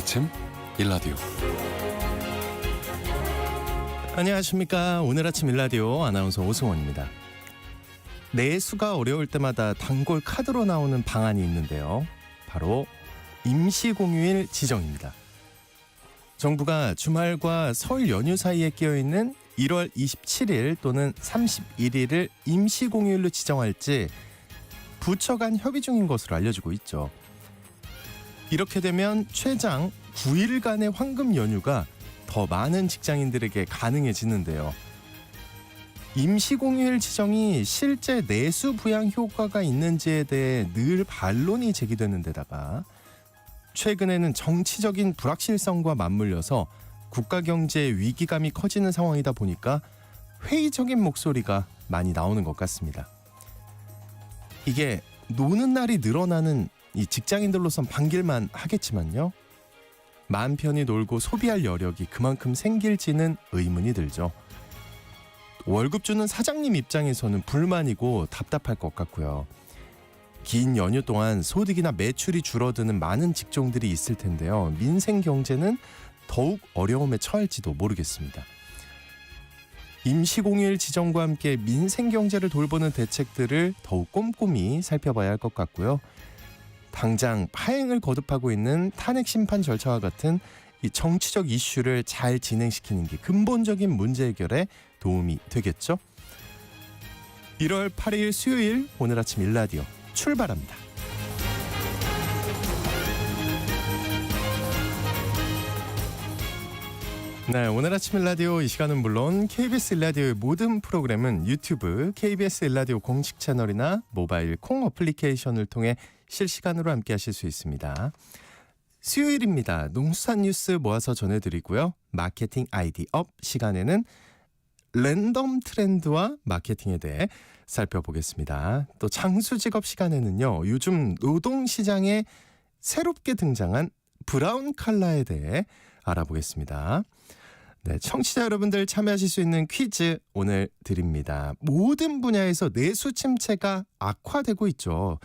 아침 일라디오. 안녕하십니까. 오늘 아침 일라디오 아나운서 오승원입니다. 내수가 어려울 때마다 단골 카드로 나오는 방안이 있는데요. 바로 임시공휴일 지정입니다. 정부가 주말과 설 연휴 사이에 끼어있는 1월 27일 또는 31일을 임시공휴일로 지정할지 부처 간 협의 중인 것으로 알려지고 있죠. 이렇게 되면 최장 9일간의 황금 연휴가 더 많은 직장인들에게 가능해지는데요. 임시공휴일 지정이 실제 내수 부양 효과가 있는지에 대해 늘 반론이 제기되는 데다가 최근에는 정치적인 불확실성과 맞물려서 국가 경제의 위기감이 커지는 상황이다 보니까 회의적인 목소리가 많이 나오는 것 같습니다. 이게 노는 날이 늘어나는 이 직장인들로선 반길만 하겠지만요. 마음 편히 놀고 소비할 여력이 그만큼 생길지는 의문이 들죠. 월급 주는 사장님 입장에서는 불만이고 답답할 것 같고요. 긴 연휴 동안 소득이나 매출이 줄어드는 많은 직종들이 있을 텐데요. 민생 경제는 더욱 어려움에 처할지도 모르겠습니다. 임시공휴일 지정과 함께 민생 경제를 돌보는 대책들을 더욱 꼼꼼히 살펴봐야 할 것 같고요. 당장 파행을 거듭하고 있는 탄핵 심판 절차와 같은 이 정치적 이슈를 잘 진행시키는 게 근본적인 문제 해결에 도움이 되겠죠. 1월 8일 수요일 오늘 아침 일라디오 출발합니다. 네, 오늘 아침 일라디오 이 시간은 물론 KBS 일라디오의 모든 프로그램은 유튜브 KBS 일라디오 공식 채널이나 모바일 콩 어플리케이션을 통해 실시간으로 함께 하실 수 있습니다. 수요일입니다. 농수산 뉴스 모아서 전해드리고요. 마케팅 아이디 업 시간에는 랜덤 트렌드와 마케팅에 대해 살펴보겠습니다. 또 장수직업 시간에는요. 요즘 노동시장에 새롭게 등장한 브라운 칼라에 대해 알아보겠습니다. 네, 청취자 여러분들 참여하실 수 있는 퀴즈 오늘 드립니다. 모든 분야에서 내수 침체가 악화되고 있죠.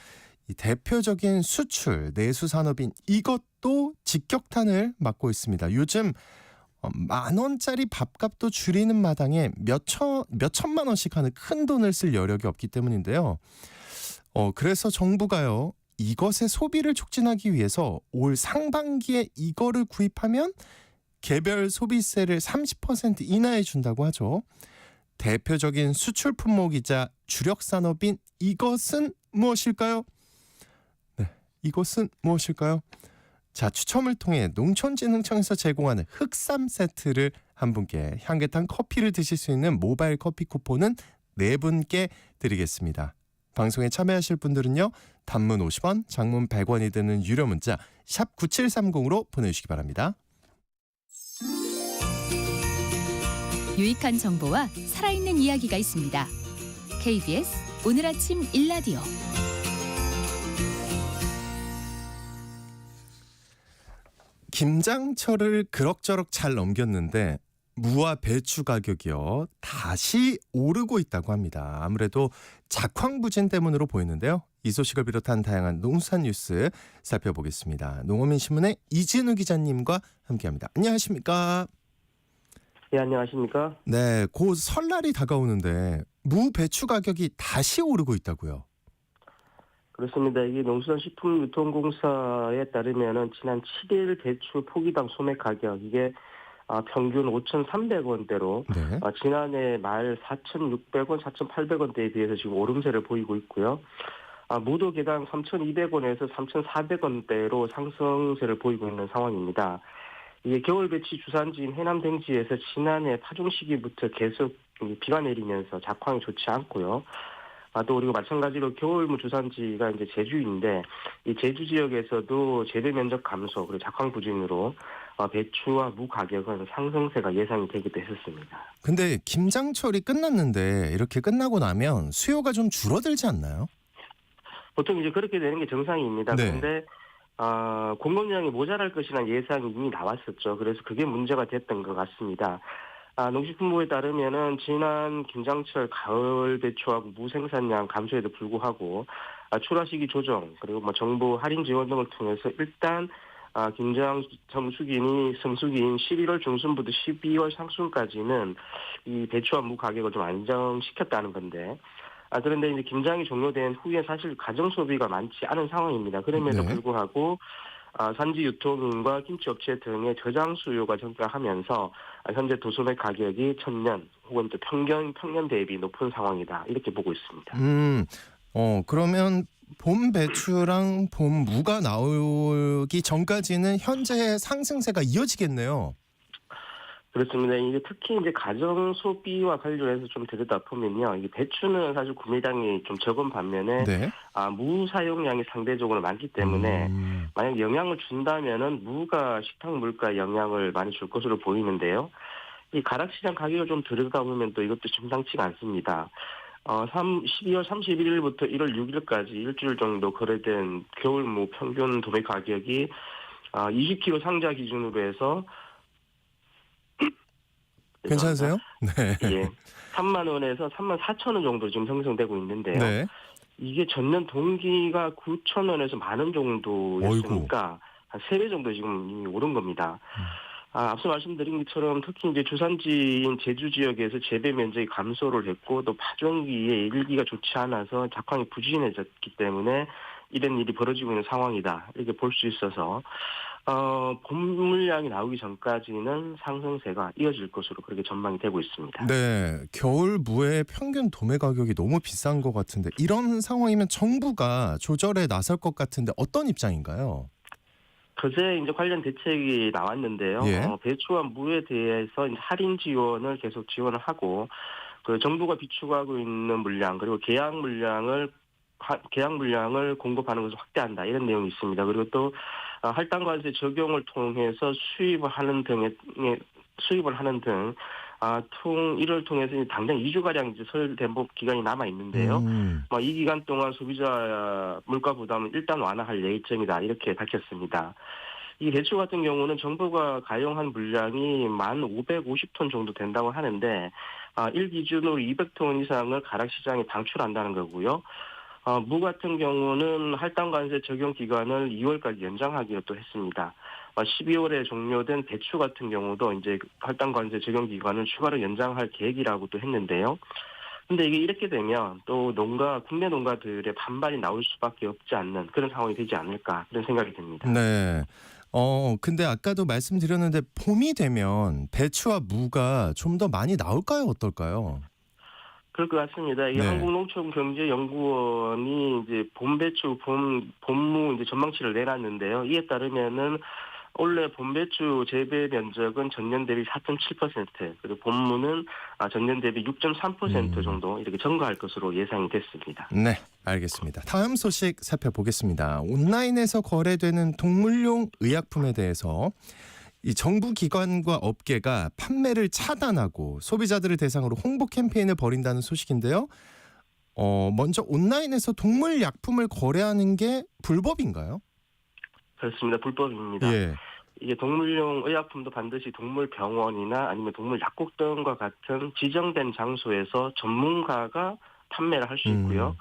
이 대표적인 수출, 내수 산업인 이것도 직격탄을 맞고 있습니다. 요즘 10,000원짜리 밥값도 줄이는 마당에 몇 천만 원씩 하는 큰 돈을 쓸 여력이 없기 때문인데요. 그래서 정부가요. 이것의 소비를 촉진하기 위해서 올 상반기에 이거를 구입하면 개별 소비세를 30% 인하해 준다고 하죠. 대표적인 수출 품목이자 주력 산업인 이것은 무엇일까요? 네, 이것은 무엇일까요? 자, 추첨을 통해 농촌진흥청에서 제공하는 흑삼 세트를 한 분께, 향긋한 커피를 드실 수 있는 모바일 커피 쿠폰은 4분께 드리겠습니다. 방송에 참여하실 분들은요. 단문 50원, 장문 100원이 드는 유료 문자 샵 9730으로 보내주시기 바랍니다. 유익한 정보와 살아있는 이야기가 있습니다. KBS 오늘 아침 일라디오. 김장철을 그럭저럭 잘 넘겼는데 무와 배추 가격이요 다시 오르고 있다고 합니다. 아무래도 작황부진 때문으로 보이는데요. 이 소식을 비롯한 다양한 농수산 뉴스 살펴보겠습니다. 농어민신문의 이진우 기자님과 함께합니다. 안녕하십니까? 네, 안녕하십니까? 네, 곧 설날이 다가오는데 무, 배추 가격이 다시 오르고 있다고요? 그렇습니다. 이게 농수산식품유통공사에 따르면은 지난 7일 배추 포기당 소매 가격 이게 평균 5,300원대로 네. 지난해 말 4,600원, 4,800원대에 비해서 지금 오름세를 보이고 있고요. 무도 개당 3,200원에서 3,400원대로 상승세를 보이고 있는 상황입니다. 이게 겨울 배치 주산지인 해남 댕지에서 지난해 파종 시기부터 계속 비가 내리면서 작황이 좋지 않고요. 또 그리고 마찬가지로 겨울무 주산지가 이제 제주인데 이 제주 지역에서도 재배 면적 감소 그리고 작황 부진으로 배추와 무 가격은 상승세가 예상이 되기도 했었습니다. 근데 김장철이 끝났는데 이렇게 끝나고 나면 수요가 좀 줄어들지 않나요? 보통 이제 그렇게 되는 게 정상입니다. 네. 그런데 공급량이 모자랄 것이라는 예상이 이미 나왔었죠. 그래서 그게 문제가 됐던 것 같습니다. 농식품부에 따르면은 지난 김장철 가을 배추하고 무 생산량 감소에도 불구하고 출하 시기 조정 그리고 정부 할인 지원 등을 통해서 일단 김장 성수기인 11월 중순부터 12월 상순까지는 이 배추와 무 가격을 좀 안정시켰다는 건데, 그런데 이제 김장이 종료된 후에 사실 가정 소비가 많지 않은 상황입니다. 그럼에도 네. 불구하고 산지 유통인과 김치업체 등의 저장 수요가 증가하면서 현재 도소매 가격이 천년 혹은 또 평년 대비 높은 상황이다, 이렇게 보고 있습니다. 그러면 봄 배추랑 봄 무가 나오기 전까지는 현재 상승세가 이어지겠네요. 그렇습니다. 이게 특히 이제 가정 소비와 관련해서 좀 들여다보면요, 이게 배추는 사실 구매량이 좀 적은 반면에 네. 무 사용량이 상대적으로 많기 때문에 음. 만약 영향을 준다면은 무가 식탁 물가에 영향을 많이 줄 것으로 보이는데요. 이 가락시장 가격을 좀 들여다보면 또 이것도 심상치가 않습니다. 12월 31일부터 1월 6일까지 일주일 정도 거래된 겨울무 평균 도매 가격이 20kg 상자 기준으로 해서 괜찮으세요? 네. 예, 3만 원에서 3만 4천 원 정도 지금 형성되고 있는데요. 네. 이게 전년 동기가 9천 원에서 만 원 정도였으니까 한 3배 정도 지금 이미 오른 겁니다. 앞서 말씀드린 것처럼 특히 이제 주산지인 제주 지역에서 재배 면적이 감소를 했고 또 파종기에 일기가 좋지 않아서 작황이 부진해졌기 때문에 이런 일이 벌어지고 있는 상황이다, 이렇게 볼 수 있어서 봄 물량이 나오기 전까지는 상승세가 이어질 것으로 그렇게 전망이 되고 있습니다. 네. 겨울 무의 평균 도매 가격이 너무 비싼 것 같은데 이런 상황이면 정부가 조절에 나설 것 같은데 어떤 입장인가요? 그제 이제 관련 대책이 나왔는데요. 예. 배추와 무에 대해서 이제 할인 지원을 계속 지원을 하고, 그 정부가 비축하고 있는 물량 그리고 계약 물량을 공급하는 것을 확대한다, 이런 내용이 있습니다. 그리고 또 할당관세 적용을 통해서 수입을 하는 등 이를 통해서 당장 2주가량 이제 서울 대법 기간이 남아 있는데요. 이 기간 동안 소비자 물가 부담은 일단 완화할 예정이다, 이렇게 밝혔습니다. 이 배추 같은 경우는 정부가 가용한 물량이 1,550톤 정도 된다고 하는데, 일 기준으로 200톤 이상을 가락시장에 방출한다는 거고요. 무 같은 경우는 할당관세 적용 기간을 2월까지 연장하기로 또 했습니다. 12월에 종료된 배추 같은 경우도 이제 할당관세 적용 기간을 추가로 연장할 계획이라고 또 했는데요. 근데 이게 이렇게 되면 또 국내 농가들의 반발이 나올 수밖에 없지 않는 그런 상황이 되지 않을까, 그런 생각이 듭니다. 네. 근데 아까도 말씀드렸는데 봄이 되면 배추와 무가 좀 더 많이 나올까요? 어떨까요? 그럴 것 같습니다. 이 네. 한국농촌경제연구원이 이제 봄배추, 봄무 이제 전망치를 내놨는데요. 이에 따르면은 올해 봄배추 재배 면적은 전년 대비 4.7%, 그리고 봄무는 전년 대비 6.3% 정도 이렇게 증가할 것으로 예상이 됐습니다. 네, 알겠습니다. 다음 소식 살펴보겠습니다. 온라인에서 거래되는 동물용 의약품에 대해서 이 정부 기관과 업계가 판매를 차단하고 소비자들을 대상으로 홍보 캠페인을 벌인다는 소식인데요. 먼저 온라인에서 동물 약품을 거래하는 게 불법인가요? 그렇습니다. 불법입니다. 예. 이게 동물용 의약품도 반드시 동물병원이나 아니면 동물 약국 등과 같은 지정된 장소에서 전문가가 판매를 할 수 있고요.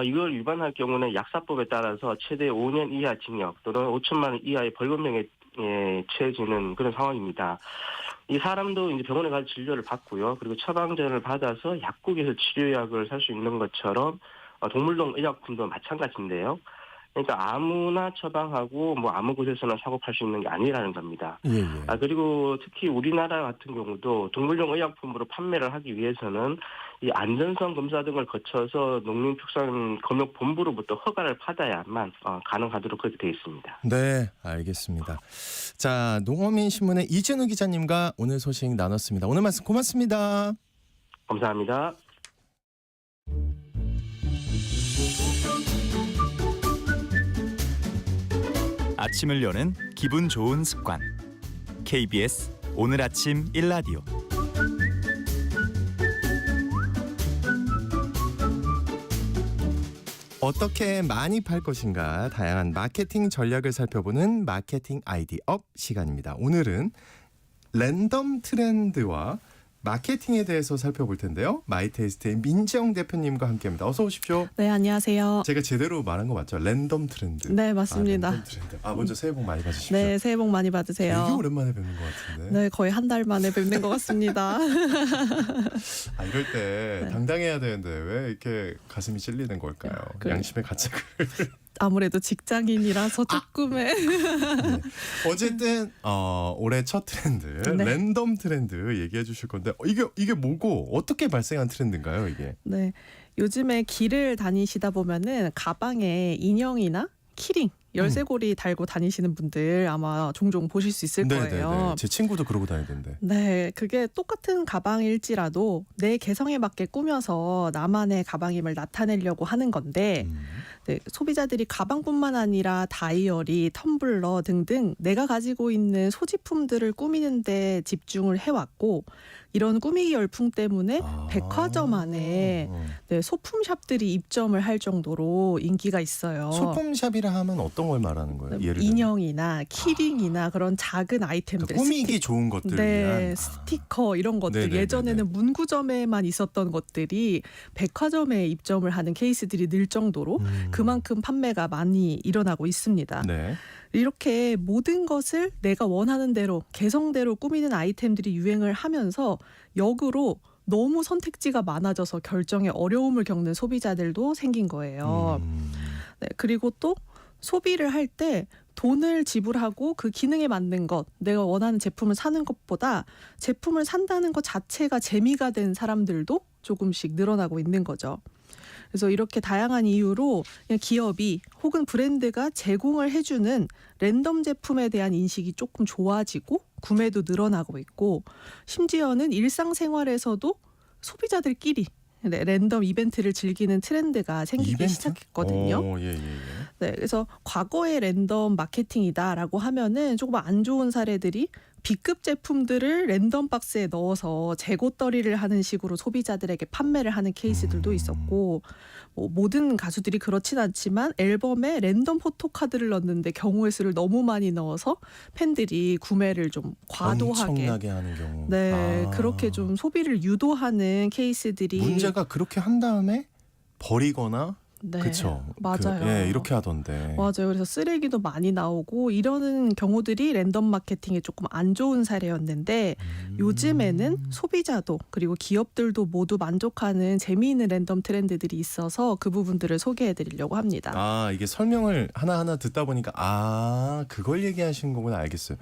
이걸 위반할 경우는 약사법에 따라서 최대 5년 이하 징역 또는 5천만 원 이하의 벌금형에 처해지는 그런 상황입니다. 이 사람도 이제 병원에 가서 진료를 받고요. 그리고 처방전을 받아서 약국에서 치료약을 살 수 있는 것처럼 동물용 의약품도 마찬가지인데요. 그러니까 아무나 처방하고 아무 곳에서나 사고 팔 수 있는 게 아니라는 겁니다. 예. 그리고 특히 우리나라 같은 경우도 동물용 의약품으로 판매를 하기 위해서는 이 안전성 검사 등을 거쳐서 농림축산검역본부로부터 허가를 받아야만 가능하도록 그렇게 되어 있습니다. 네, 알겠습니다. 자, 농어민 신문의 이진우 기자님과 오늘 소식 나눴습니다. 오늘 말씀 고맙습니다. 감사합니다. 아침을 여는 기분 좋은 습관. KBS 오늘 아침 1라디오. 어떻게 많이 팔 것인가 다양한 마케팅 전략을 살펴보는 마케팅 아이디업 시간입니다. 오늘은 랜덤 트렌드와 마케팅에 대해서 살펴볼 텐데요. 마이테이스트의 민지영 대표님과 함께합니다. 어서 오십시오. 네, 안녕하세요. 제가 제대로 말한 거 맞죠? 랜덤 트렌드. 네, 맞습니다. 랜덤 트렌드. 먼저 새해 복 많이 받으십시오. 네, 새해 복 많이 되게 받으세요. 오랜만에 뵙는 것 같은데. 네, 거의 한 달 만에 뵙는 것 같습니다. 이럴 때 네. 당당해야 되는데 왜 이렇게 가슴이 찔리는 걸까요? 양심의 가책을. 아무래도 직장인이라서 조금의 네. 어쨌든 올해 첫 트렌드 네. 랜덤 트렌드 얘기해 주실 건데 이게 뭐고 어떻게 발생한 트렌드인가요 이게? 네, 요즘에 길을 다니시다 보면은 가방에 인형이나 키링, 열쇠고리 달고 다니시는 분들 아마 종종 보실 수 있을 거예요. 네네네. 제 친구도 그러고 다니던데. 네, 그게 똑같은 가방일지라도 내 개성에 맞게 꾸며서 나만의 가방임을 나타내려고 하는 건데 네, 소비자들이 가방뿐만 아니라 다이어리, 텀블러 등등 내가 가지고 있는 소지품들을 꾸미는 데 집중을 해왔고 이런 꾸미기 열풍 때문에 백화점 안에 네, 소품샵들이 입점을 할 정도로 인기가 있어요. 소품샵이라 하면 어떤 걸 말하는 거예요? 예를 들면 인형이나 키링이나 그런 작은 아이템들, 그러니까 꾸미기 좋은 것들 네, 위한 스티커 이런 것들 네네네네. 예전에는 문구점에만 있었던 것들이 백화점에 입점을 하는 케이스들이 늘 정도로 그만큼 판매가 많이 일어나고 있습니다. 네. 이렇게 모든 것을 내가 원하는 대로 개성대로 꾸미는 아이템들이 유행을 하면서 역으로 너무 선택지가 많아져서 결정에 어려움을 겪는 소비자들도 생긴 거예요. 네, 그리고 또 소비를 할 때 돈을 지불하고 그 기능에 맞는 것, 내가 원하는 제품을 사는 것보다 제품을 산다는 것 자체가 재미가 된 사람들도 조금씩 늘어나고 있는 거죠. 그래서 이렇게 다양한 이유로 그냥 기업이 혹은 브랜드가 제공을 해주는 랜덤 제품에 대한 인식이 조금 좋아지고 구매도 늘어나고 있고 심지어는 일상생활에서도 소비자들끼리 랜덤 이벤트를 즐기는 트렌드가 생기기 이벤트? 시작했거든요. 예. 네, 그래서 과거의 랜덤 마케팅이다라고 하면은 조금 안 좋은 사례들이 B급 제품들을 랜덤 박스에 넣어서 재고 떨이를 하는 식으로 소비자들에게 판매를 하는 케이스들도 있었고 뭐 모든 가수들이 그렇진 않지만 앨범에 랜덤 포토카드를 넣는데 경우의 수를 너무 많이 넣어서 팬들이 구매를 좀 과도하게 엄청나게 하는 경우. 네, 그렇게 좀 소비를 유도하는 케이스들이 문제가 그렇게 한 다음에 버리거나 네, 그렇죠. 맞아요. 이렇게 하던데. 맞아요. 그래서 쓰레기도 많이 나오고 이러는 경우들이 랜덤 마케팅에 조금 안 좋은 사례였는데 요즘에는 소비자도 그리고 기업들도 모두 만족하는 재미있는 랜덤 트렌드들이 있어서 그 부분들을 소개해드리려고 합니다. 이게 설명을 하나하나 듣다 보니까 그걸 얘기하시는 거구나 알겠어요.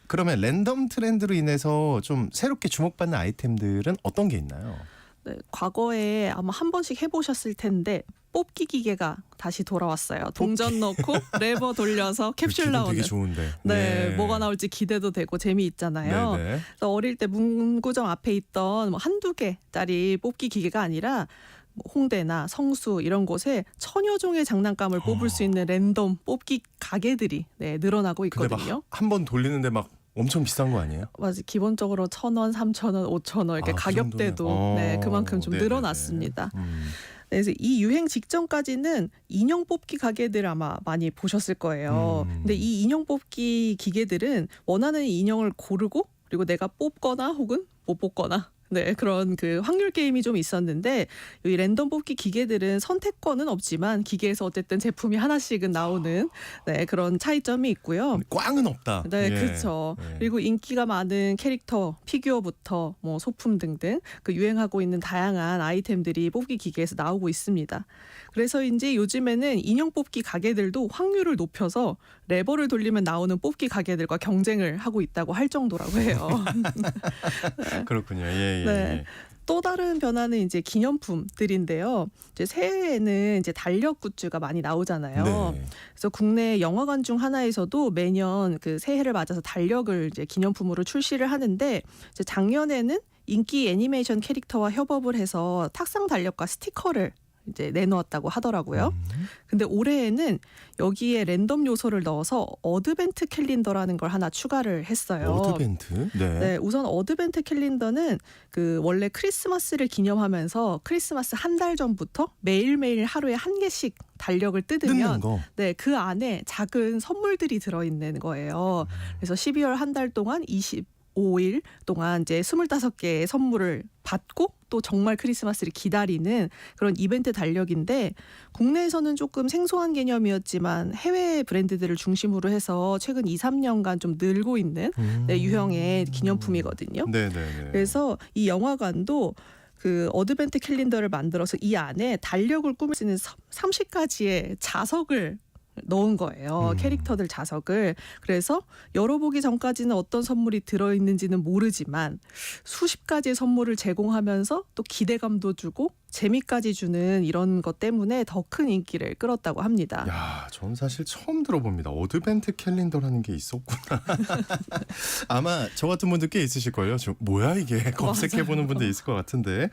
그러면 랜덤 트렌드로 인해서 좀 새롭게 주목받는 아이템들은 어떤 게 있나요? 네, 과거에 아마 한 번씩 해보셨을 텐데 뽑기 기계가 다시 돌아왔어요. 동전 넣고 레버 돌려서 캡슐 기분 나오는. 되게 좋은데. 네, 뭐가 나올지 기대도 되고 재미있잖아요. 네네. 그래서 어릴 때 문구점 앞에 있던 뭐 한두 개짜리 뽑기 기계가 아니라 뭐 홍대나 성수 이런 곳에 천여 종의 장난감을 뽑을 수 있는 랜덤 뽑기 가게들이 늘어나고 근데 있거든요. 막 한 번 돌리는데 막 엄청 비싼 거 아니에요? 맞아, 기본적으로 1,000원, 3,000원, 5,000원 이렇게 그 가격대도 정도면? 그만큼 좀 네네네. 늘어났습니다. 그래서 이 유행 직전까지는 인형 뽑기 가게들 아마 많이 보셨을 거예요. 근데 이 인형 뽑기 기계들은 원하는 인형을 고르고 그리고 내가 뽑거나 혹은 못 뽑거나 그런 그 확률 게임이 좀 있었는데 이 랜덤 뽑기 기계들은 선택권은 없지만 기계에서 어쨌든 제품이 하나씩은 나오는 그런 차이점이 있고요. 꽝은 없다. 네, 그렇죠. 그리고 인기가 많은 캐릭터, 피규어부터 뭐 소품 등등 그 유행하고 있는 다양한 아이템들이 뽑기 기계에서 나오고 있습니다. 그래서인지 요즘에는 인형 뽑기 가게들도 확률을 높여서 레버를 돌리면 나오는 뽑기 가게들과 경쟁을 하고 있다고 할 정도라고 해요. 그렇군요. 예. 네. 또 다른 변화는 이제 기념품들인데요. 이제 새해에는 이제 달력 굿즈가 많이 나오잖아요. 네. 그래서 국내 영화관 중 하나에서도 매년 그 새해를 맞아서 달력을 이제 기념품으로 출시를 하는데 이제 작년에는 인기 애니메이션 캐릭터와 협업을 해서 탁상 달력과 스티커를 이제 내놓았다고 하더라고요. 근데 올해에는 여기에 랜덤 요소를 넣어서 어드벤트 캘린더라는 걸 하나 추가를 했어요. 어드벤트? 네, 우선 어드벤트 캘린더는 그 원래 크리스마스를 기념하면서 크리스마스 한 달 전부터 매일매일 하루에 한 개씩 달력을 뜯으면 거. 그 안에 작은 선물들이 들어있는 거예요. 그래서 12월 한 달 동안 25일 동안 이제 25개의 선물을 받고 또 정말 크리스마스를 기다리는 그런 이벤트 달력인데 국내에서는 조금 생소한 개념이었지만 해외 브랜드들을 중심으로 해서 최근 2, 3년간 좀 늘고 있는 네, 유형의 기념품이거든요. 네네네. 그래서 이 영화관도 그 어드벤트 캘린더를 만들어서 이 안에 달력을 꾸밀 수 있는 30가지의 자석을 넣은 거예요. 캐릭터들 자석을. 그래서 열어보기 전까지는 어떤 선물이 들어있는지는 모르지만 수십 가지의 선물을 제공하면서 또 기대감도 주고 재미까지 주는 이런 것 때문에 더 큰 인기를 끌었다고 합니다. 야, 전 사실 처음 들어봅니다. 어드벤트 캘린더라는 게 있었구나. 아마 저 같은 분들 꽤 있으실 걸요. 뭐야 이게 검색해보는 분들 있을 것 같은데.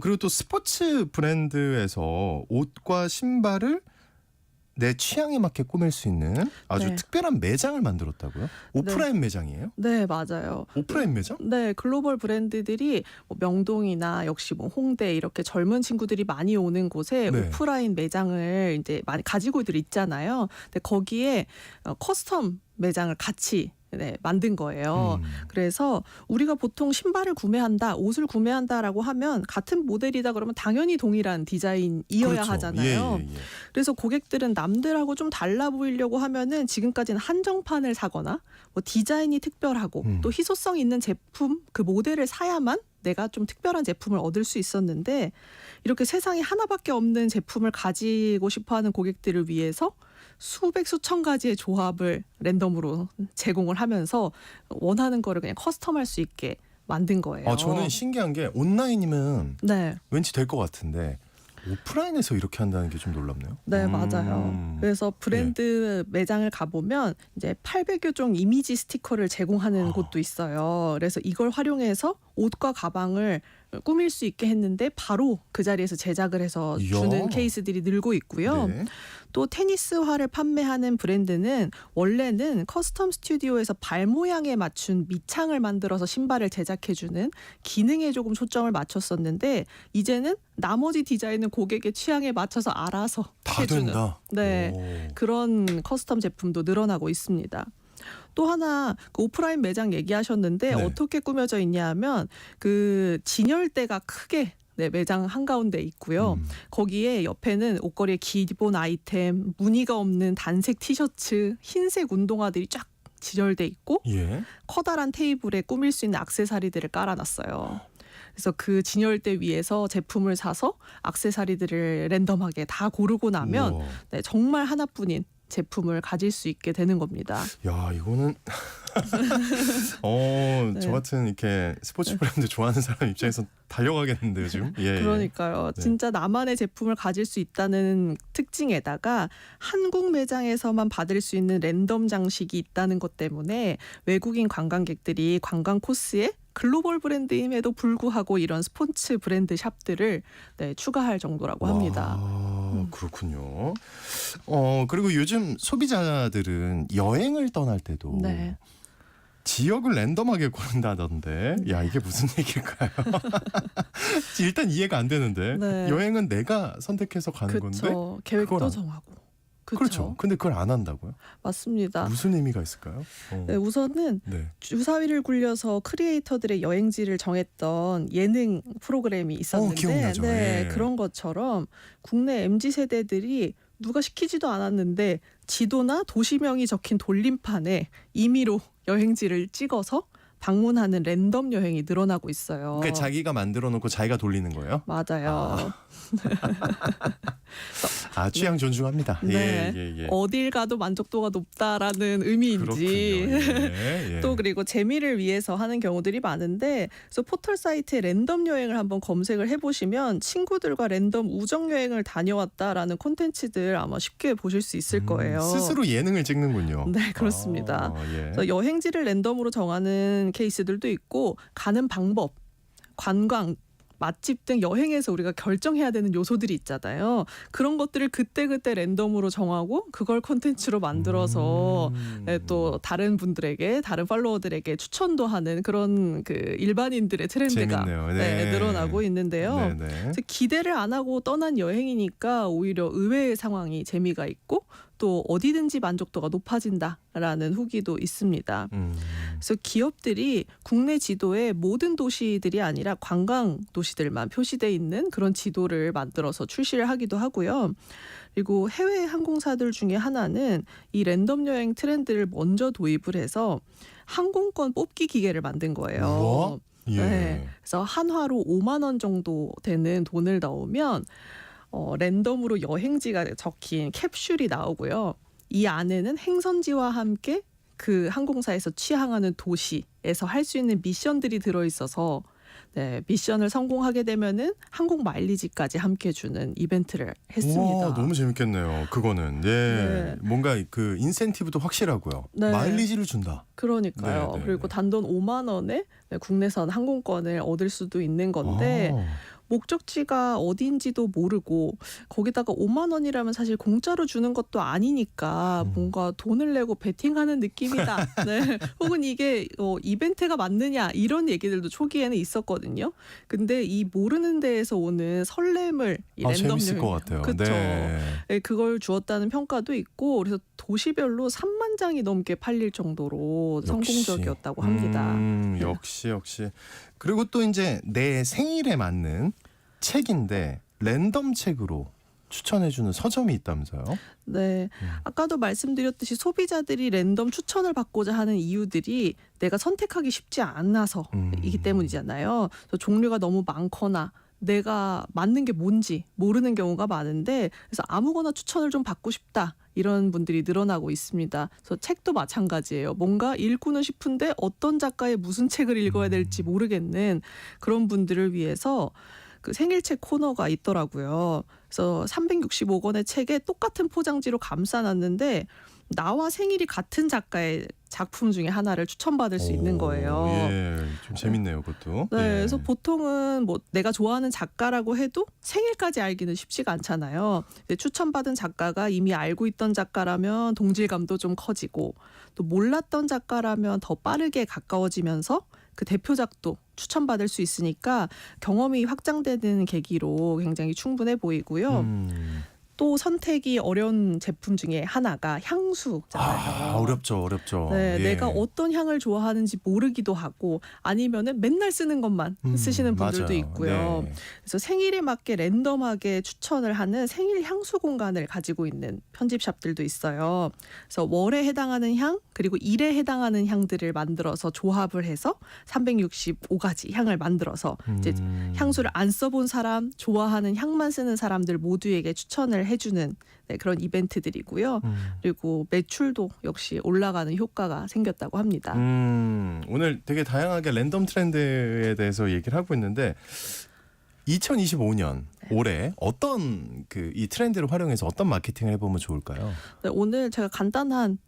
그리고 또 스포츠 브랜드에서 옷과 신발을 내 취향에 맞게 꾸밀 수 있는 아주 네. 특별한 매장을 만들었다고요? 오프라인 매장이에요? 네, 맞아요. 오프라인 매장? 네, 글로벌 브랜드들이 뭐 명동이나 역시 뭐 홍대 이렇게 젊은 친구들이 많이 오는 곳에 네. 오프라인 매장을 이제 많이 가지고들 있잖아요. 근데 거기에 커스텀 매장을 같이 네, 만든 거예요. 그래서 우리가 보통 신발을 구매한다, 옷을 구매한다라고 하면 같은 모델이다 그러면 당연히 동일한 디자인이어야 그렇죠. 하잖아요. 예. 그래서 고객들은 남들하고 좀 달라 보이려고 하면은 지금까지는 한정판을 사거나 뭐 디자인이 특별하고 또 희소성 있는 제품 그 모델을 사야만 내가 좀 특별한 제품을 얻을 수 있었는데 이렇게 세상에 하나밖에 없는 제품을 가지고 싶어하는 고객들을 위해서 수백 수천 가지의 조합을 랜덤으로 제공을 하면서 원하는 거를 그냥 커스텀할 수 있게 만든 거예요. 아, 저는 신기한 게 온라인이면 네. 왠지 될 것 같은데 오프라인에서 이렇게 한다는 게 좀 놀랍네요. 네, 맞아요. 그래서 브랜드 매장을 가보면 이제 800여 종 이미지 스티커를 제공하는 곳도 있어요. 그래서 이걸 활용해서 옷과 가방을 꾸밀 수 있게 했는데 바로 그 자리에서 제작을 해서 주는 이야. 케이스들이 늘고 있고요. 네. 또 테니스화를 판매하는 브랜드는 원래는 커스텀 스튜디오에서 발 모양에 맞춘 밑창을 만들어서 신발을 제작해주는 기능에 조금 초점을 맞췄었는데 이제는 나머지 디자인은 고객의 취향에 맞춰서 알아서 다 해주는 된다. 네, 오. 그런 커스텀 제품도 늘어나고 있습니다. 또 하나 그 오프라인 매장 얘기하셨는데 네. 어떻게 꾸며져 있냐 하면 그 진열대가 크게 네, 매장 한가운데 있고요. 거기에 옆에는 옷걸이의 기본 아이템, 무늬가 없는 단색 티셔츠, 흰색 운동화들이 쫙 진열돼 있고 예. 커다란 테이블에 꾸밀 수 있는 액세서리들을 깔아놨어요. 그래서 그 진열대 위에서 제품을 사서 액세서리들을 랜덤하게 다 고르고 나면 우와. 네, 정말 하나뿐인 제품을 가질 수 있게 되는 겁니다. 야, 이거는 저 같은 이렇게 스포츠 브랜드 좋아하는 사람 입장에서 달려가겠는데요, 지금. 예. 그러니까요. 네. 진짜 나만의 제품을 가질 수 있다는 특징에다가 한국 매장에서만 받을 수 있는 랜덤 장식이 있다는 것 때문에 외국인 관광객들이 관광 코스에 글로벌 브랜드임에도 불구하고 이런 스포츠 브랜드 샵들을 네, 추가할 정도라고 합니다. 그렇군요. 그리고 요즘 소비자들은 여행을 떠날 때도 네. 지역을 랜덤하게 고른다던데, 야, 이게 무슨 얘기일까요? 일단 이해가 안 되는데 네. 여행은 내가 선택해서 가는 건데, 그렇죠. 계획도 그걸 안- 정하고. 그렇죠. 근데 그걸 안 한다고요? 맞습니다. 무슨 의미가 있을까요? 네, 우선은 네. 주사위를 굴려서 크리에이터들의 여행지를 정했던 예능 프로그램이 있었는데 기억나죠. 네, 예. 그런 것처럼 국내 MZ 세대들이 누가 시키지도 않았는데 지도나 도시명이 적힌 돌림판에 임의로 여행지를 찍어서 방문하는 랜덤 여행이 늘어나고 있어요. 그러니까 자기가 만들어 놓고 자기가 돌리는 거예요? 맞아요. 취향 존중합니다. 네. 예. 어딜 가도 만족도가 높다라는 의미인지. 그렇군요. 예. 또 그리고 재미를 위해서 하는 경우들이 많은데 그래서 포털 사이트에 랜덤 여행을 한번 검색을 해보시면 친구들과 랜덤 우정 여행을 다녀왔다라는 콘텐츠들 아마 쉽게 보실 수 있을 거예요. 스스로 예능을 찍는군요. 네, 그렇습니다. 예. 그래서 여행지를 랜덤으로 정하는 케이스들도 있고 가는 방법, 관광, 맛집 등 여행에서 우리가 결정해야 되는 요소들이 있잖아요. 그런 것들을 그때그때 랜덤으로 정하고 그걸 콘텐츠로 만들어서 네, 또 다른 분들에게 다른 팔로워들에게 추천도 하는 그런 그 일반인들의 트렌드가 재밌네요. 네, 늘어나고 있는데요. 네. 그래서 기대를 안 하고 떠난 여행이니까 오히려 의외의 상황이 재미가 있고 또 어디든지 만족도가 높아진다라는 후기도 있습니다. 그래서 기업들이 국내 지도에 모든 도시들이 아니라 관광 도시들만 표시돼 있는 그런 지도를 만들어서 출시를 하기도 하고요. 그리고 해외 항공사들 중에 하나는 이 랜덤 여행 트렌드를 먼저 도입을 해서 항공권 뽑기 기계를 만든 거예요. 우와? 예. 네. 그래서 한화로 5만 원 정도 되는 돈을 넣으면 랜덤으로 여행지가 적힌 캡슐이 나오고요. 이 안에는 행선지와 함께 그 항공사에서 취항하는 도시에서 할 수 있는 미션들이 들어있어서 네, 미션을 성공하게 되면은 항공 마일리지까지 함께 주는 이벤트를 했습니다. 우와, 너무 재밌겠네요. 그거는 네. 뭔가 그 인센티브도 확실하고요. 네. 마일리지를 준다. 그러니까요. 네, 네, 그리고 네. 단돈 5만 원에 국내선 항공권을 얻을 수도 있는 건데 목적지가 어디인지도 모르고 거기다가 5만 원이라면 사실 공짜로 주는 것도 아니니까 뭔가 돈을 내고 베팅하는 느낌이다. 네. 혹은 이게 이벤트가 맞느냐 이런 얘기들도 초기에는 있었거든요. 근데 이 모르는 데에서 오는 설렘을 이 랜덤 재밌을 여행 것 같아요. 그쵸. 네. 네, 그걸 주었다는 평가도 있고 그래서 도시별로 3만 장이 넘게 팔릴 정도로 성공적이었다고 합니다. 역시. 그리고 또 이제 내 생일에 맞는 책인데 랜덤 책으로 추천해주는 서점이 있다면서요? 네, 아까도 말씀드렸듯이 소비자들이 랜덤 추천을 받고자 하는 이유들이 내가 선택하기 쉽지 않아서이기 때문이잖아요. 그래서 종류가 너무 많거나 내가 맞는 게 뭔지 모르는 경우가 많은데 그래서 아무거나 추천을 좀 받고 싶다. 이런 분들이 늘어나고 있습니다. 그래서 책도 마찬가지예요. 뭔가 읽고는 싶은데 어떤 작가의 무슨 책을 읽어야 될지 모르겠는 그런 분들을 위해서 그 생일책 코너가 있더라고요. 그래서 365권의 책에 똑같은 포장지로 감싸놨는데 나와 생일이 같은 작가의 작품 중에 하나를 추천받을 수 있는 거예요. 예, 좀 재밌네요, 그것도. 네, 예. 그래서 보통은 뭐 내가 좋아하는 작가라고 해도 생일까지 알기는 쉽지가 않잖아요. 근데 추천받은 작가가 이미 알고 있던 작가라면 동질감도 좀 커지고 또 몰랐던 작가라면 더 빠르게 가까워지면서 그 대표작도 추천받을 수 있으니까 경험이 확장되는 계기로 굉장히 충분해 보이고요. 또 선택이 어려운 제품 중에 하나가 향수잖아요. 어렵죠. 네, 예. 내가 어떤 향을 좋아하는지 모르기도 하고 아니면은 맨날 쓰는 것만 쓰시는 분들도 맞아요. 있고요. 네. 그래서 생일에 맞게 랜덤하게 추천을 하는 생일 향수 공간을 가지고 있는 편집샵들도 있어요. 그래서 월에 해당하는 향 그리고 일에 해당하는 향들을 만들어서 조합을 해서 365가지 향을 만들어서 이제 향수를 안 써본 사람, 좋아하는 향만 쓰는 사람들 모두에게 추천을 해주는 네, 그런 이벤트들이고요. 그리고 매출도 역시 올라가는 효과가 생겼다고 합니다. 오늘 되게 다양하게 랜덤 트렌드에 대해서 얘기를 하고 있는데 2025년 올해 어떤 이 트렌드를 활용해서 어떤 마케팅을 해보면 좋을까요? 네, 오늘 제가 간단한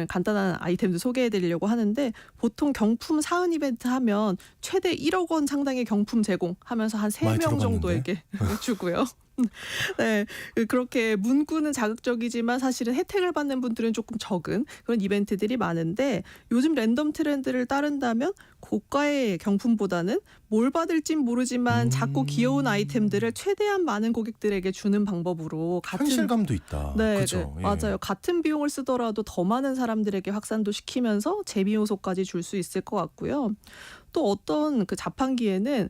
간단한 아이템들 소개해드리려고 하는데 보통 경품 사은 이벤트 하면 최대 1억 원 상당의 경품 제공하면서 한 많이 3명 들어갔는데? 정도에게 주고요. 네, 그렇게 문구는 자극적이지만 사실은 혜택을 받는 분들은 조금 적은 그런 이벤트들이 많은데 요즘 랜덤 트렌드를 따른다면 고가의 경품보다는 뭘 받을진 모르지만 작고 귀여운 아이템들을 최대한 많은 고객들에게 주는 방법으로 같은 현실감도 있다. 네, 그렇죠. 네, 맞아요. 같은 비용을 쓰더라도 더 많은 사람들에게 확산도 시키면서 재미 요소까지 줄 수 있을 것 같고요. 또 어떤 그 자판기에는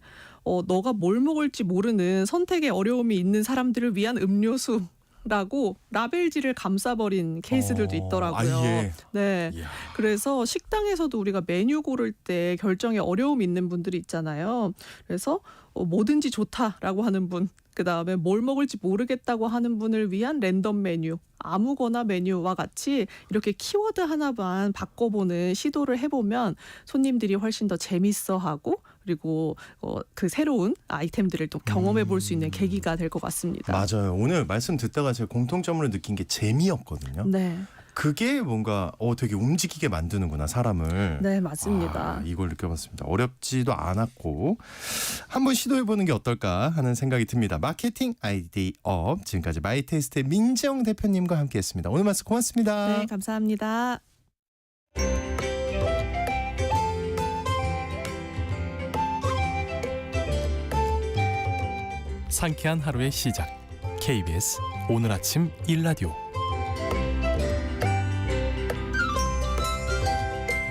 너가 뭘 먹을지 모르는 선택에 어려움이 있는 사람들을 위한 음료수라고 라벨지를 감싸버린 케이스들도 있더라고요. 아예. 네. 이야. 그래서 식당에서도 우리가 메뉴 고를 때 결정에 어려움이 있는 분들이 있잖아요. 그래서 뭐든지 좋다라고 하는 분, 그다음에 뭘 먹을지 모르겠다고 하는 분을 위한 랜덤 메뉴, 아무거나 메뉴와 같이 이렇게 키워드 하나만 바꿔보는 시도를 해보면 손님들이 훨씬 더 재밌어하고 그리고 그 새로운 아이템들을 또 경험해 볼 수 있는 계기가 될 것 같습니다. 맞아요. 오늘 말씀 듣다가 제가 공통점으로 느낀 게 재미였거든요. 네, 그게 뭔가 되게 움직이게 만드는구나 사람을. 네 맞습니다. 이걸 느껴봤습니다. 어렵지도 않았고 한번 시도해보는 게 어떨까 하는 생각이 듭니다. 마케팅 아이디업 지금까지 마이테스트의 민재영 대표님과 함께했습니다. 오늘 말씀 고맙습니다. 네, 감사합니다. 상쾌한 하루의 시작. KBS 오늘 아침 1라디오.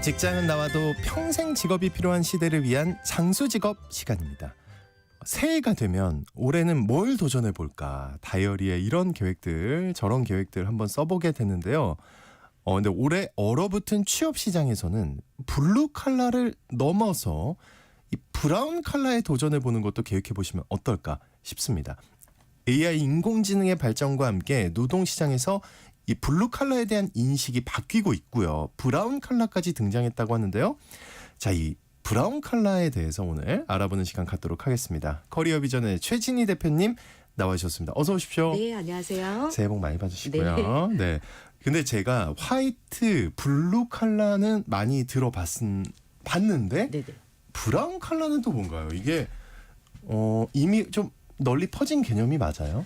직장은 나와도 평생 직업이 필요한 시대를 위한 장수직업 시간입니다. 새해가 되면 올해는 뭘 도전해 볼까? 다이어리에 이런 계획들, 저런 계획들 한번 써보게 되는데요. 근데 올해 얼어붙은 취업 시장에서는 블루 칼라를 넘어서 이 브라운 칼라에 도전해 보는 것도 계획해 보시면 어떨까 싶습니다. AI 인공지능의 발전과 함께 노동 시장에서 이 블루 칼라에 대한 인식이 바뀌고 있고요. 브라운 칼라까지 등장했다고 하는데요. 자, 이 브라운 칼라에 대해서 오늘 알아보는 시간 갖도록 하겠습니다. 커리어 비전의 최진희 대표님 나와주셨습니다. 어서 오십시오. 네, 안녕하세요. 새해 복 많이 받으시고요. 네. 근데 제가 화이트, 블루 칼라는 많이 봤는데 네네. 브라운 칼라는 또 뭔가요? 이게 이미 좀 널리 퍼진 개념이 맞아요?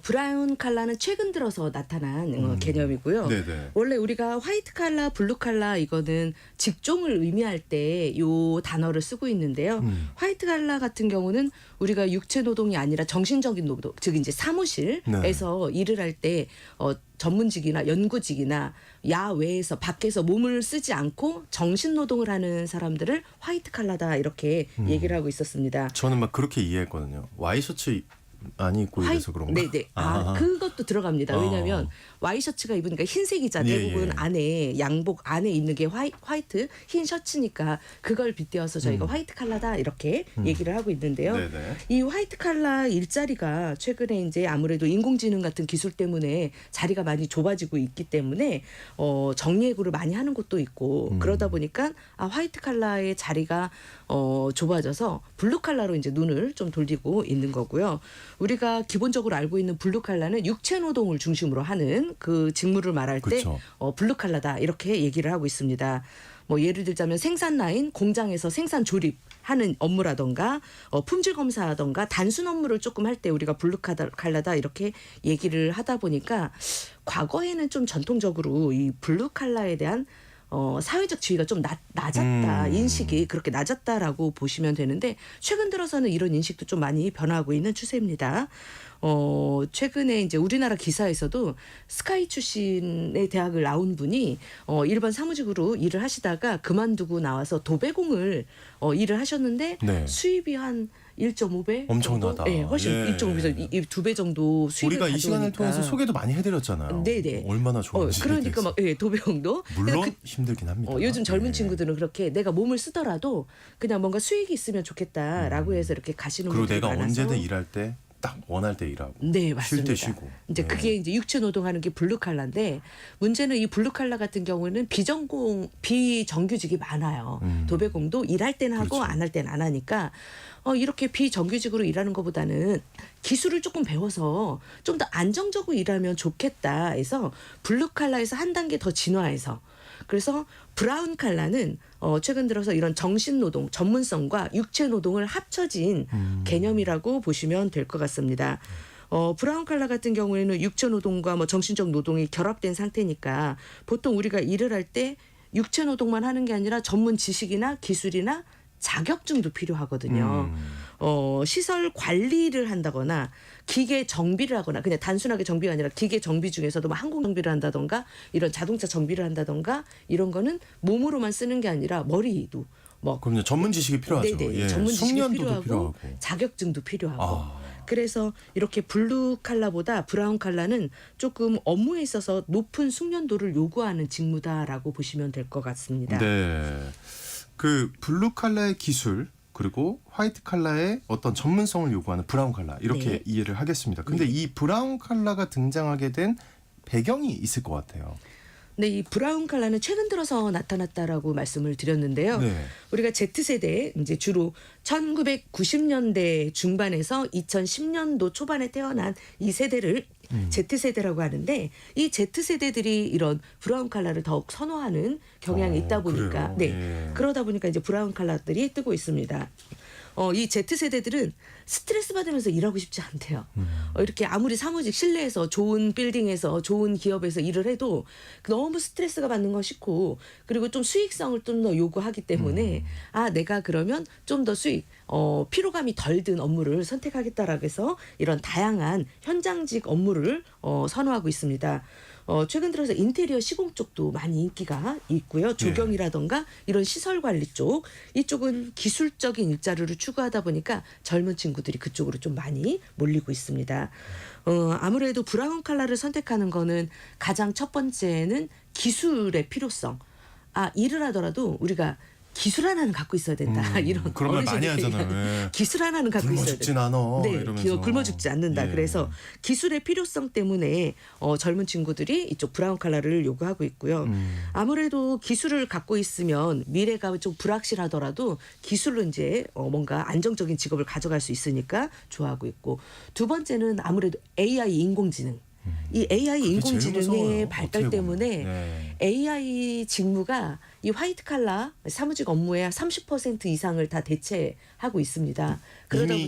브라운 칼라는 최근 들어서 나타난 개념이고요. 네네. 원래 우리가 화이트 칼라, 블루 칼라 이거는 직종을 의미할 때 요 단어를 쓰고 있는데요. 화이트 칼라 같은 경우는 우리가 육체 노동이 아니라 정신적인 노동, 즉 이제 사무실에서 일을 할 때 전문직이나 연구직이나 야외에서 밖에서 몸을 쓰지 않고 정신 노동을 하는 사람들을 화이트 칼라다 이렇게 얘기를 하고 있었습니다. 저는 막 그렇게 이해했거든요. 와이셔츠 많이 입고 이래서 그런가? 네네. 그것도 들어갑니다. 왜냐하면 와이셔츠가 입으니까 흰색이잖아요. 대부분 안에 양복 안에 있는 게 화이트 흰 셔츠니까 그걸 빗대어서 저희가 화이트 칼라다 이렇게 얘기를 하고 있는데요. 네네. 이 화이트 칼라 일자리가 최근에 이제 아무래도 인공지능 같은 기술 때문에 자리가 많이 좁아지고 있기 때문에 정리해고를 많이 하는 곳도 있고 그러다 보니까 화이트 칼라의 자리가 좁아져서 블루 칼라로 이제 눈을 좀 돌리고 있는 거고요. 우리가 기본적으로 알고 있는 블루 칼라는 육체 노동을 중심으로 하는 그 직무를 말할 때 그쵸. 블루 칼라다 이렇게 얘기를 하고 있습니다. 뭐 예를 들자면 생산 라인, 공장에서 생산 조립하는 업무라던가 품질 검사하던가 단순 업무를 조금 할 때 우리가 블루 칼라다 이렇게 얘기를 하다 보니까 과거에는 좀 전통적으로 이 블루 칼라에 대한 사회적 지위가 좀 낮았다. 인식이 그렇게 낮았다라고 보시면 되는데 최근 들어서는 이런 인식도 좀 많이 변화하고 있는 추세입니다. 최근에 이제 우리나라 기사에서도 스카이 출신의 대학을 나온 분이 일반 사무직으로 일을 하시다가 그만두고 나와서 도배공을 일을 하셨는데 네. 수입이 한 1.5배 엄청나다. 네, 훨씬 예. 1.5배에서 2배 정도 수입을 우리가 이 시간을 가져오니까. 통해서 소개도 많이 해드렸잖아요. 네네. 얼마나 좋은지. 그러니까 막 도배공도 물론 힘들긴 합니다. 요즘 젊은 네. 친구들은 그렇게 내가 몸을 쓰더라도 그냥 뭔가 수익이 있으면 좋겠다라고 해서 이렇게 가시는 그리고 분들이 내가 많아서. 언제든 일할 때 딱 원할 때 일하고 네, 쉴 때 맞습니다. 쉬고. 이제 네. 그게 이제 육체 노동하는 게 블루 칼라인데 문제는 이 블루 칼라 같은 경우는 비정규직이 많아요. 도배공도 일할 때는 하고 그렇죠. 안 할 때는 안 하니까 이렇게 비정규직으로 일하는 것보다는 기술을 조금 배워서 좀 더 안정적으로 일하면 좋겠다 해서 블루 칼라에서 한 단계 더 진화해서 그래서 브라운 칼라는 최근 들어서 이런 정신노동, 전문성과 육체노동을 합쳐진 개념이라고 보시면 될 것 같습니다. 브라운 칼라 같은 경우에는 육체노동과 뭐 정신적 노동이 결합된 상태니까 보통 우리가 일을 할 때 육체노동만 하는 게 아니라 전문 지식이나 기술이나 자격증도 필요하거든요. 시설 관리를 한다거나 기계 정비를 하거나 그냥 단순하게 정비가 아니라 기계 정비 중에서도 뭐 항공 정비를 한다던가 이런 자동차 정비를 한다던가 이런 거는 몸으로만 쓰는 게 아니라 머리도 뭐 그럼요. 전문 지식이 필요하죠. 네네. 예. 전문 지식이 숙련도도 필요하고 필요하고. 자격증도 필요하고 그래서 이렇게 블루 칼라보다 브라운 칼라는 조금 업무에 있어서 높은 숙련도를 요구하는 직무다라고 보시면 될 것 같습니다. 네. 그 블루 칼라의 기술 그리고 화이트 칼라의 어떤 전문성을 요구하는 브라운 칼라 이렇게 네. 이해를 하겠습니다. 근데 이 브라운 칼라가 등장하게 된 배경이 있을 것 같아요. 네, 이 브라운 칼라는 최근 들어서 나타났다라고 말씀을 드렸는데요. 네. 우리가 Z세대 이제 주로 1990년대 중반에서 2010년도 초반에 태어난 이 세대를 Z세대라고 하는데 이 Z세대들이 이런 브라운 칼라를 더욱 선호하는 경향이 있다 보니까 그래요? 예. 그러다 보니까 이제 브라운 칼라들이 뜨고 있습니다. 이 Z세대들은 스트레스 받으면서 일하고 싶지 않대요. 이렇게 아무리 사무직 실내에서 좋은 빌딩에서 좋은 기업에서 일을 해도 너무 스트레스가 받는 거 싫고 그리고 좀 수익성을 좀 더 요구하기 때문에 내가 그러면 좀 더 수익 피로감이 덜 든 업무를 선택하겠다라고 해서 이런 다양한 현장직 업무를 선호하고 있습니다. 최근 들어서 인테리어 시공 쪽도 많이 인기가 있고요. 조경이라던가 이런 시설 관리 쪽 이쪽은 기술적인 일자리를 추구하다 보니까 젊은 친구들이 그쪽으로 좀 많이 몰리고 있습니다. 아무래도 브라운 컬러를 선택하는 거는 가장 첫 번째는 기술의 필요성. 일을 하더라도 우리가 기술 하나는 갖고 있어야 된다. 이런 그런 말 많이 어르신들이 하잖아요. 예. 기술 하나는 갖고 굶어 있어야 죽진 된다. 않아. 네, 이러면서. 굶어 죽지 않는다. 예. 그래서 기술의 필요성 때문에 젊은 친구들이 이쪽 브라운 컬러를 요구하고 있고요. 아무래도 기술을 갖고 있으면 미래가 좀 불확실하더라도 기술로 이제 뭔가 안정적인 직업을 가져갈 수 있으니까 좋아하고 있고, 두 번째는 아무래도 AI 인공지능. 이 AI 그게 제일 인공지능의 무서워요, 발달 어떻게 때문에 보면. 네. AI 직무가 이 화이트 칼라 사무직 업무의 30% 이상을 다 대체하고 있습니다.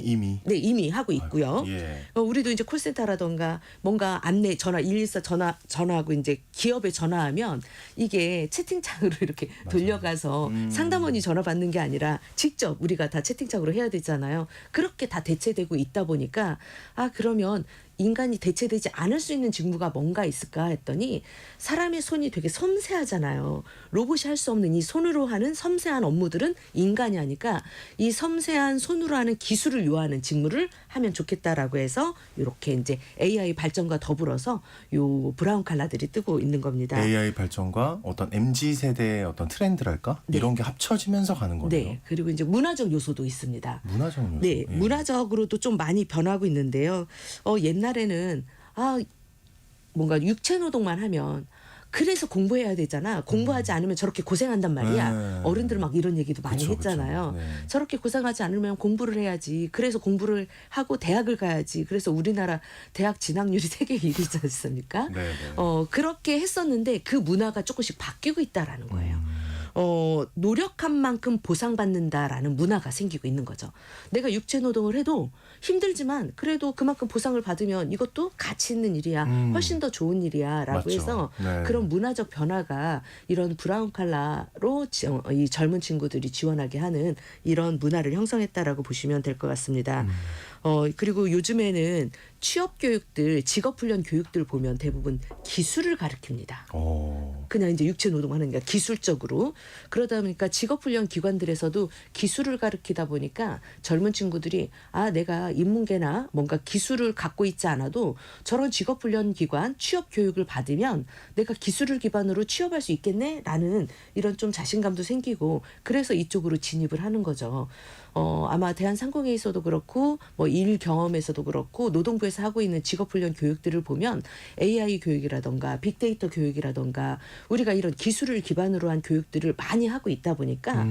이미. 네, 이미 하고 있고요. 예. 우리도 이제 콜센터라던가 뭔가 안내 전화 114 전화하고 이제 기업에 전화하면 이게 채팅창으로 이렇게 돌려가서 상담원이 전화 받는 게 아니라 직접 우리가 다 채팅창으로 해야 되잖아요. 그렇게 다 대체되고 있다 보니까 그러면 인간이 대체되지 않을 수 있는 직무가 뭔가 있을까 했더니, 사람의 손이 되게 섬세하잖아요. 로봇이 할 수 없는 이 손으로 하는 섬세한 업무들은 인간이 하니까 이 섬세한 손으로 하는 기술을 요하는 직무를 하면 좋겠다라고 해서 이렇게 이제 AI 발전과 더불어서 요 브라운 컬러들이 뜨고 있는 겁니다. AI 발전과 어떤 MZ 세대의 어떤 트렌드랄까? 네. 이런 게 합쳐지면서 가는 거네요. 네, 그리고 이제 문화적 요소도 있습니다. 문화적 요소. 네, 예. 문화적으로도 좀 많이 변하고 있는데요. 옛날에는 뭔가 육체 노동만 하면 그래서 공부해야 되잖아. 공부하지 않으면 저렇게 고생한단 말이야. 네. 어른들 막 이런 얘기도 많이 그쵸, 했잖아요. 그쵸. 네. 저렇게 고생하지 않으면 공부를 해야지. 그래서 공부를 하고 대학을 가야지. 그래서 우리나라 대학 진학률이 세계 1위지 않습니까? 네, 네. 그렇게 했었는데 그 문화가 조금씩 바뀌고 있다라는 거예요. 노력한 만큼 보상받는다라는 문화가 생기고 있는 거죠. 내가 육체 노동을 해도 힘들지만 그래도 그만큼 보상을 받으면 이것도 가치 있는 일이야. 훨씬 더 좋은 일이야. 라고 맞죠. 해서 네. 그런 문화적 변화가 이런 브라운 컬러로 이 젊은 친구들이 지원하게 하는 이런 문화를 형성했다라고 보시면 될 것 같습니다. 그리고 요즘에는 취업 교육들, 직업 훈련 교육들 보면 대부분 기술을 가르칩니다. 그냥 이제 육체 노동하는 게 기술적으로. 그러다 보니까 직업 훈련 기관들에서도 기술을 가르치다 보니까 젊은 친구들이 내가 인문계나 뭔가 기술을 갖고 있지 않아도 저런 직업 훈련 기관 취업 교육을 받으면 내가 기술을 기반으로 취업할 수 있겠네라는 이런 좀 자신감도 생기고, 그래서 이쪽으로 진입을 하는 거죠. 아마 대한상공회에서도 그렇고 뭐 일 경험에서도 그렇고 노동부에서 하고 있는 직업훈련 교육들을 보면 AI 교육이라던가 빅데이터 교육이라던가 우리가 이런 기술을 기반으로 한 교육들을 많이 하고 있다 보니까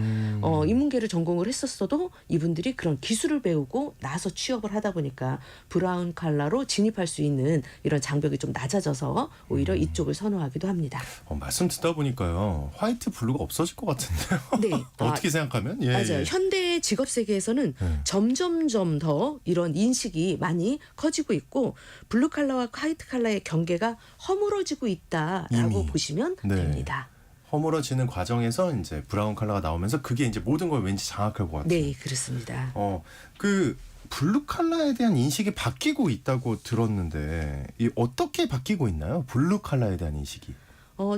인문계를 전공을 했었어도 이분들이 그런 기술을 배우고 나서 취업을 하다 보니까 브라운 컬러로 진입할 수 있는 이런 장벽이 좀 낮아져서 오히려 이쪽을 선호하기도 합니다. 말씀 듣다 보니까요, 화이트 블루가 없어질 것 같은데요. 네. 어떻게 생각하면? 예, 맞아요. 예. 현대 직업 세계에서는 점점점 더 이런 인식이 많이 커지고 있고 블루 컬러와 화이트 컬러의 경계가 허물어지고 있다라고 이미. 보시면 네. 됩니다. 허물어지는 과정에서 이제 브라운 컬러가 나오면서 그게 이제 모든 걸 왠지 장악할 것 같아요. 네, 그렇습니다. 그 블루 컬러에 대한 인식이 바뀌고 있다고 들었는데 어떻게 바뀌고 있나요? 블루 컬러에 대한 인식이.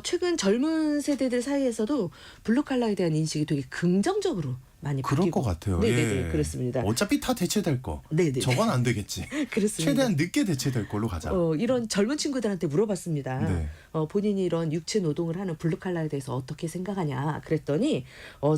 최근 젊은 세대들 사이에서도 블루 컬러에 대한 인식이 되게 긍정적으로 많이 그럴 바뀌고. 것 같아요. 네네네, 예. 그렇습니다. 어차피 다 대체될 거. 네네. 저건 안 되겠지. 그렇습니다. 최대한 늦게 대체될 걸로 가자. 이런 젊은 친구들한테 물어봤습니다. 네. 본인이 이런 육체 노동을 하는 블루 컬러에 대해서 어떻게 생각하냐 그랬더니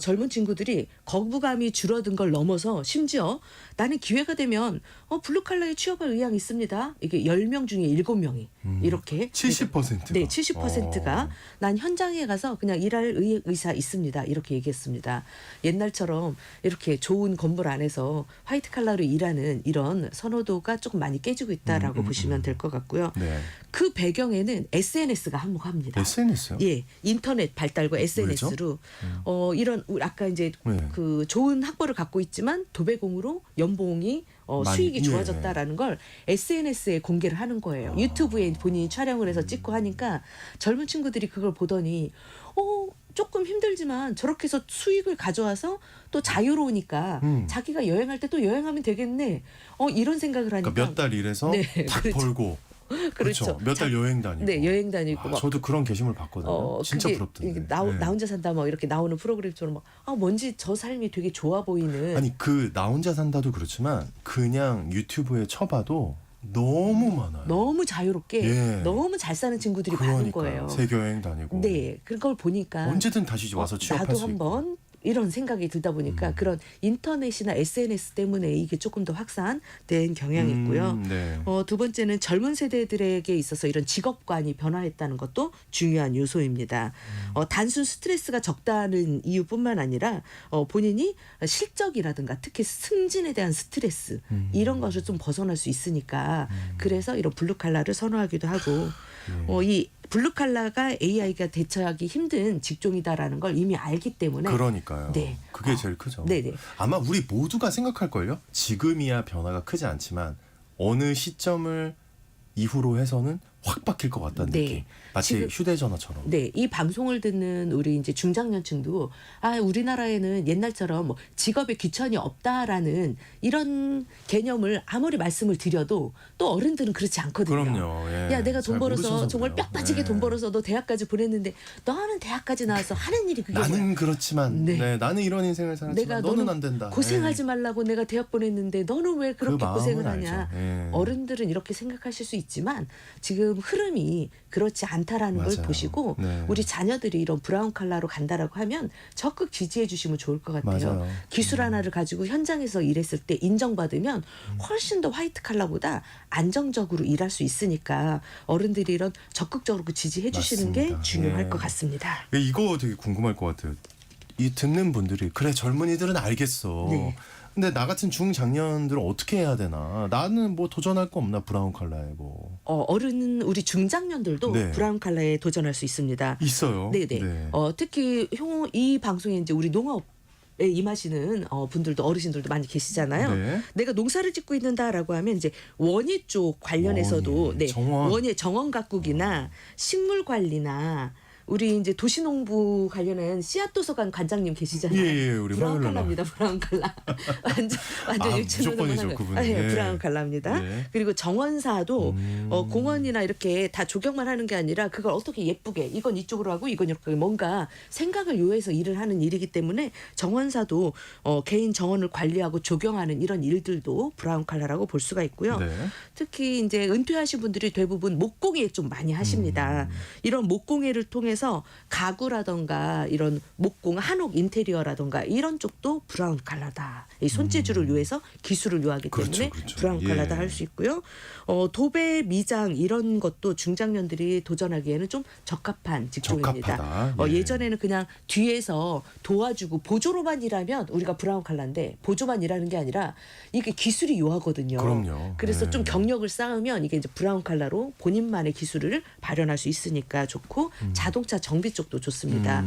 젊은 친구들이 거부감이 줄어든 걸 넘어서 심지어 나는 기회가 되면 블루 컬러에 취업할 의향이 있습니다. 이게 10명 중에 7명이 이렇게 70%가. 네, 70%가 난 현장에 가서 그냥 일할 의사 있습니다. 이렇게 얘기했습니다. 옛날처럼 이렇게 좋은 건물 안에서 화이트 컬러로 일하는 이런 선호도가 조금 많이 깨지고 있다라고 보시면 될 것 같고요. 네. 그 배경에는 SNS가 한몫합니다. SNS요? 예, 인터넷 발달과 SNS로 이런 아까 이제 네. 그 좋은 학벌을 갖고 있지만 도배공으로 연봉이 많이, 수익이 예. 좋아졌다라는 걸 SNS에 공개를 하는 거예요. 유튜브에 본인이 촬영을 해서 찍고 하니까 젊은 친구들이 그걸 보더니 조금 힘들지만 저렇게 해서 수익을 가져와서 또 자유로우니까 자기가 여행할 때 또 여행하면 되겠네. 이런 생각을 하니까 그러니까 몇 달 일해서 네, 탁 그렇죠. 벌고 그렇죠. 몇 달 여행 다니고. 네, 여행 다니고 막 저도 그런 게시물 봤거든요. 진짜 그게 부럽던데. 이게 나 네. 혼자 산다 뭐 이렇게 나오는 프로그램처럼 막 뭔지 저 삶이 되게 좋아 보이는. 아니 그 나 혼자 산다도 그렇지만 그냥 유튜브에 쳐봐도 너무 많아요. 너무 자유롭게 예. 너무 잘 사는 친구들이 많은 거예요. 세계 여행 다니고. 네, 그걸 보니까 언제든 다시 와서 취업할 나도 수 있고. 한번 이런 생각이 들다 보니까 그런 인터넷이나 SNS 때문에 이게 조금 더 확산된 경향이 있고요. 네. 두 번째는 젊은 세대들에게 있어서 이런 직업관이 변화했다는 것도 중요한 요소입니다. 단순 스트레스가 적다는 이유뿐만 아니라 본인이 실적이라든가 특히 승진에 대한 스트레스 이런 것을 좀 벗어날 수 있으니까 그래서 이런 블루칼라를 선호하기도 하고 이 블루칼라가 AI가 대처하기 힘든 직종이다라는 걸 이미 알기 때문에 그러니까요. 네. 그게 제일 크죠. 네네. 아마 우리 모두가 생각할걸요. 지금이야 변화가 크지 않지만 어느 시점을 이후로 해서는 확 바뀔 것 같다는 네. 느낌. 마치 지금- 휴대전화처럼. 네, 이 방송을 듣는 우리 이제 중장년층도 우리나라에는 옛날처럼 뭐 직업에 귀천이 없다라는 이런 개념을 아무리 말씀을 드려도 또 어른들은 그렇지 않거든요. 그럼요. 예. 야, 내가 돈 잘 벌어서 모르셔서 정말 그래요. 뼈 빠지게 예. 돈 벌어서 너 대학까지 보냈는데 너는 대학까지 나와서 하는 일이 그게 뭐야? 나는 그렇지만 네. 나는 이런 인생을 살았지만 내가 너는 안 된다. 고생하지 말라고 내가 대학 보냈는데 너는 왜 그 그렇게 마음은 고생을 하냐? 알죠. 예. 어른들은 이렇게 생각하실 수 있지만 지금 흐름이 그렇지 않다라는 걸 맞아요. 보시고 네. 우리 자녀들이 이런 브라운 칼라로 간다라고 하면 적극 지지해 주시면 좋을 것 같아요. 맞아요. 기술 하나를 가지고 현장에서 일했을 때 인정받으면 훨씬 더 화이트 칼라보다 안정적으로 일할 수 있으니까 어른들이 이런 적극적으로 지지해 주시는 맞습니다. 게 중요할 예. 것 같습니다. 이거 되게 궁금할 것 같아요. 이 듣는 분들이 그래 젊은이들은 알겠어. 네. 근데 나 같은 중장년들은 어떻게 해야 되나? 나는 뭐 도전할 거 없나 브라운 칼라에 뭐 어른 우리 중장년들도 네. 브라운 칼라에 도전할 수 있습니다. 있어요. 네네. 네. 특히 이 방송에 이제 우리 농업에 임하시는 분들도 어르신들도 많이 계시잖아요. 네. 내가 농사를 짓고 있는다라고 하면 이제 원예 쪽 관련해서도 원예, 정원. 원예 정원 가꾸기나 식물 관리나 우리 이제 도시농부 관련한 씨앗 도서관 관장님 계시잖아요. 예, 우리 브라운 화요일 날 칼라입니다. 브라운 칼라. 완전 무조건이죠, 그분. 예, 예. 브라운 칼라입니다. 네. 그리고 정원사도 공원이나 이렇게 다 조경만 하는 게 아니라 그걸 어떻게 예쁘게 이건 이쪽으로 하고 이건 이렇게 뭔가 생각을 요해서 일을 하는 일이기 때문에 정원사도 개인 정원을 관리하고 조경하는 이런 일들도 브라운 칼라라고 볼 수가 있고요. 네. 특히 이제 은퇴하신 분들이 대부분 목공예 좀 많이 하십니다. 이런 목공예를 통해서 가구라던가 이런 목공 한옥 인테리어라던가 이런 쪽도 브라운 칼라다. 이 손재주를 요해서 기술을 요하기 때문에 그렇죠. 브라운 예. 칼라다 할 수 있고요. 도배 미장 이런 것도 중장년들이 도전하기에는 좀 적합한 직종입니다. 적합하다. 예. 예전에는 그냥 뒤에서 도와주고 보조로만 일하면 우리가 브라운 칼라인데 보조만 일하는 게 아니라 이게 기술이 요하거든요. 그럼요. 그래서 네. 좀 경력을 쌓으면 이게 이제 브라운 칼라로 본인만의 기술을 발현할 수 있으니까 좋고 자동차 정비 쪽도 좋습니다.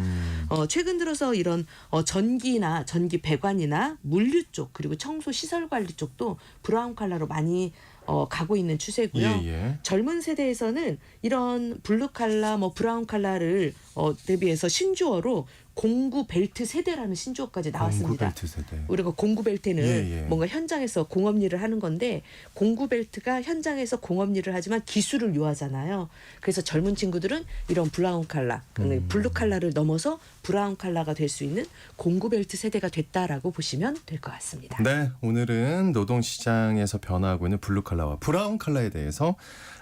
최근 들어서 이런 전기나 전기 배관이나 물류 쪽 그리고 청소 시설 관리 쪽도 브라운 칼라로 많이 가고 있는 추세고요. 예. 젊은 세대에서는 이런 블루 칼라, 브라운 칼라를 대비해서 신조어로 공구 벨트 세대라는 신조어까지 나왔습니다. 공구벨트 세대. 우리가 공구 벨트는 예, 예. 뭔가 현장에서 공업 일을 하는 건데 공구 벨트가 현장에서 공업 일을 하지만 기술을 요하잖아요. 그래서 젊은 친구들은 이런 브라운 칼라, 블루 칼라를 넘어서 브라운 칼라가 될 수 있는 공구 벨트 세대가 됐다라고 보시면 될 것 같습니다. 네, 오늘은 노동시장에서 변화하고 있는 블루 칼라와 브라운 칼라에 대해서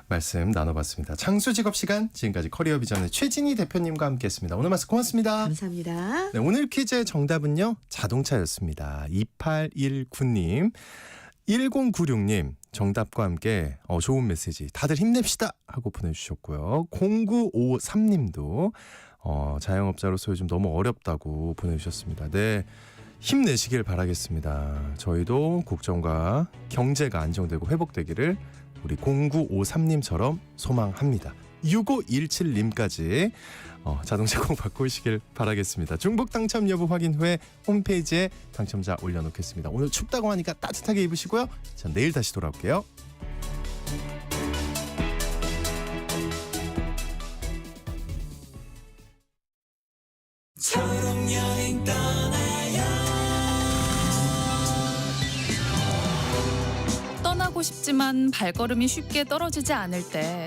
말씀 나눠봤습니다. 장수직업 시간 지금까지 커리어비전의 최진희 대표님과 함께했습니다. 오늘 말씀 고맙습니다. 감사합니다. 네, 오늘 퀴즈의 정답은요. 자동차였습니다. 2819님, 1096님 정답과 함께 좋은 메시지 다들 힘냅시다 하고 보내주셨고요. 0953님도 자영업자로서 요즘 너무 어렵다고 보내주셨습니다. 네, 힘내시길 바라겠습니다. 저희도 국정과 경제가 안정되고 회복되기를 우리 0953님처럼 소망합니다. 6517님까지 자동차 꼭 바꾸시길 바라겠습니다. 중복 당첨 여부 확인 후에 홈페이지에 당첨자 올려놓겠습니다. 오늘 춥다고 하니까 따뜻하게 입으시고요. 전 내일 다시 돌아올게요. 떠나고 싶지만 발걸음이 쉽게 떨어지지 않을 때